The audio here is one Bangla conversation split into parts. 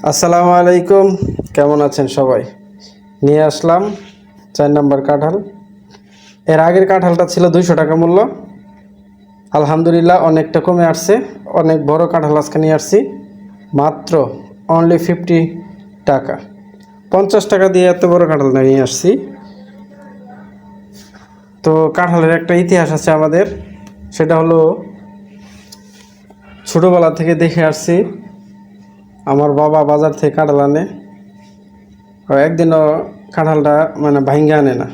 আসসালামু আলাইকুম, কেমন আছেন সবাই? নিয়ে আসলাম 4 নম্বর কাঁঠাল। এর আগের কাঁঠালটা ছিল 200 টাকা মূল্য। আলহামদুলিল্লাহ অনেকটা কমে আসছে। অনেক বড় কাঁঠাল আজকে নিয়ে আসছি, মাত্র অনলি 50 টাকা। 50 টাকা দিয়ে এত বড় কাঁঠাল নিয়ে আসছি। তো কাঁঠালের একটা ইতিহাস আছে আমাদের, সেটা হলো ছোটোবেলা থেকে দেখে আসছি। আমার বাবা বাজার থেকে কাঁঠাল আনে, একদিনও কাঁঠালটা ভাঙ্গে আনে না,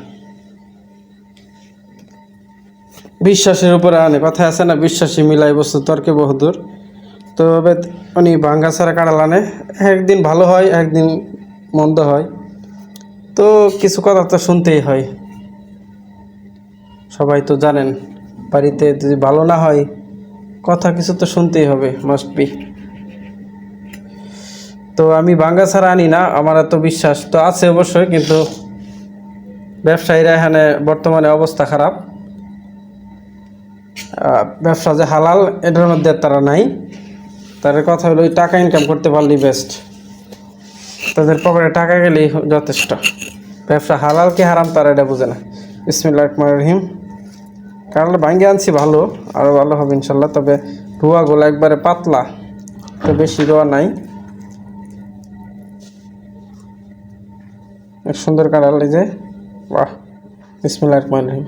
বিশ্বাসের উপরে আনে। কথা আছে না, বিশ্বাসী মিলাই বস্তু তর্কে বহুদূর। তো উনি ভাঙ্গা ছাড়া কাঁঠাল আনে, একদিন ভালো হয় একদিন মন্দ হয়। তো কিছু কথা তো শুনতেই হয়, সবাই তো জানেন। বাড়িতে যদি ভালো না হয়, কথা কিছু তো শুনতেই হবে, মাস্ট বি। তো আমি ভাঙ্গা ছাড়া আনি না, আমার এত বিশ্বাস তো আছে অবশ্যই, কিন্তু ব্যবসায়ীরা এখানে বর্তমানে অবস্থা খারাপ। ব্যবসা যে হালাল এটার মধ্যে তারা নাই। তাদের কথা হলো টাকা ইনকাম করতে পারলেই বেস্ট, তাদের পকেটে টাকা গেলেই যথেষ্ট। ব্যবসা হালাল কি হারাম তারা এটা বোঝে না। বিসমিল্লাহির রহমানির রহিম। কারণ ভাঙ্গে আনছি ভালো, আরও ভালো হবে ইনশাল্লাহ। তবে রোয়াগুলো একবারে পাতলা, তো বেশি রোয়া নাই। এক সুন্দর কাঁঠাল, এই যে বাহ। বিসমিল্লাহির রহমানির রহিম।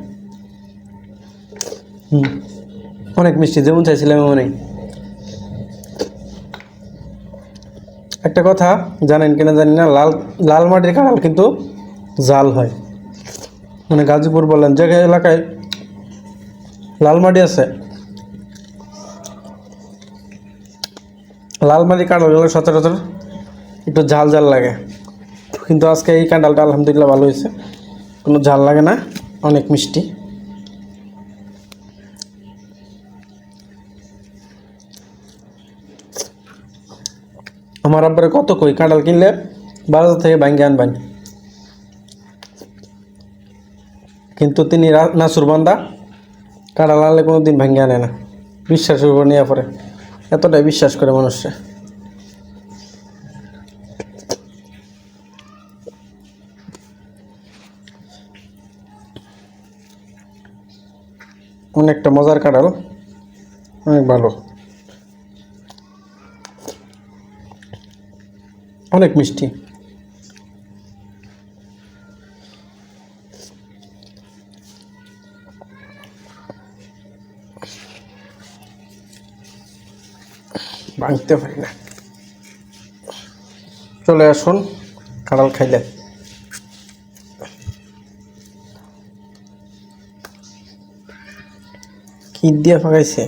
অনেক মিষ্টি, যেমন চাইছিলাম এমনই। একটা কথা জানেন কিনা জানি না, লাল লাল মাটির কাঁঠাল কিন্তু জাল হয়। গাজীপুর বলেন, যে এলাকায় লাল মাটি আছে, লাল মাটির কাঁঠালগুলো সচরাচর একটু ঝাল ঝাল লাগে। কিন্তু আজকে এই কাঁঠালটা আলহামদুলিল্লাহ ভালো হয়েছে, কোনো ঝাল লাগে না, অনেক মিষ্টি। আমার আব্বারে কত কই কাঁঠাল কিনলে বাজার থেকে ভাঙ্গে আনবেন, কিন্তু তিনি নাসুর বান্দা, কাঁঠাল আনলে কোনো দিন ভাঙ্গে আনে না। বিশ্বাসের উপর নিয়ে পড়ে, এতটাই বিশ্বাস করে মানুষরা। অনেকটা মজার কাঁঠাল, অনেক ভালো, অনেক মিষ্টি। ভাঙতে পারি না। চলে আসুন কাঁঠাল খাইলে। কি দিয়ে পাকাইছে,